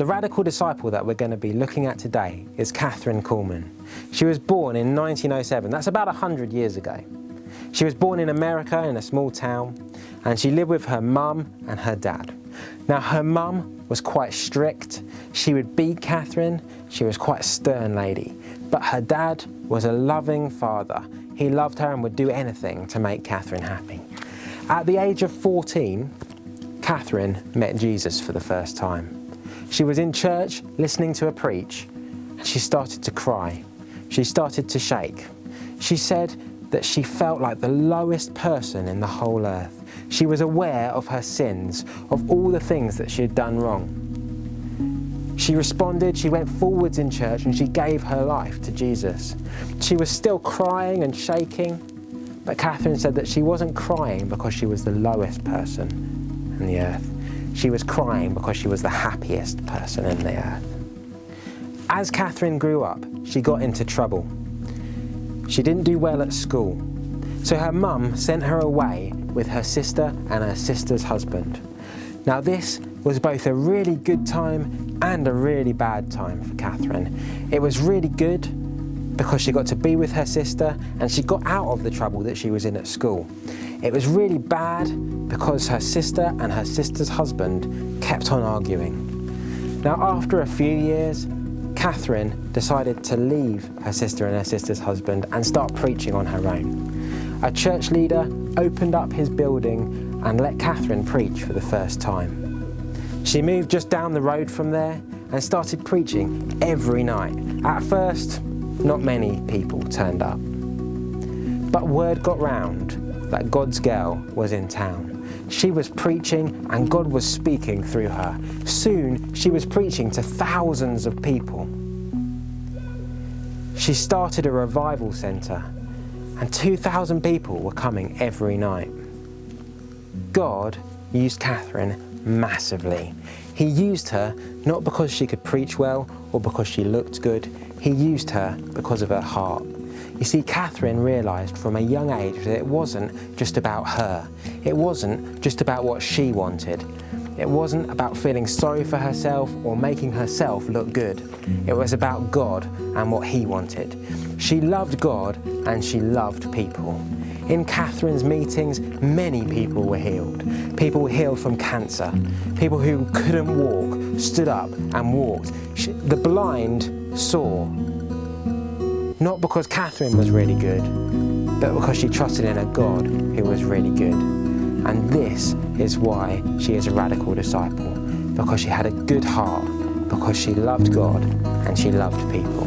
The radical disciple that we're going to be looking at today is Katherine Kulhman. She was born in 1907, that's about 100 years ago. She was born in America in a small town, and she lived with her mum and her dad. Now her mum was quite strict, she would beat Katherine, she was quite a stern lady. But her dad was a loving father. He loved her and would do anything to make Katherine happy. At the age of 14, Katherine met Jesus for the first time. She was in church listening to a preach, and she started to cry. She started to shake. She said that she felt like the lowest person in the whole earth. She was aware of her sins, of all the things that she had done wrong. She responded, she went forwards in church, and she gave her life to Jesus. She was still crying and shaking, but Katherine said that she wasn't crying because she was the lowest person in the earth. She was crying because she was the happiest person in the earth. As Katherine grew up, she got into trouble. She didn't do well at school, so her mum sent her away with her sister and her sister's husband. Now this was both a really good time and a really bad time for Katherine. It was really good because she got to be with her sister and she got out of the trouble that she was in at school. It was really bad because her sister and her sister's husband kept on arguing. Now after a few years, Katherine decided to leave her sister and her sister's husband and start preaching on her own. A church leader opened up his building and let Katherine preach for the first time. She moved just down the road from there and started preaching every night. At first, not many people turned up. But word got round that God's girl was in town. She was preaching and God was speaking through her. Soon she was preaching to thousands of people. She started a revival centre and 2,000 people were coming every night. God used Katherine massively. He used her not because she could preach well or because she looked good. He used her because of her heart. You see, Katherine realised from a young age that it wasn't just about her. It wasn't just about what she wanted. It wasn't about feeling sorry for herself or making herself look good. It was about God and what He wanted. She loved God and she loved people. In Katherine's meetings, many people were healed. People were healed from cancer. People who couldn't walk stood up and walked. The blind saw. Not because Katherine was really good, but because she trusted in a God who was really good. And this is why she is a radical disciple, because she had a good heart, because she loved God and she loved people.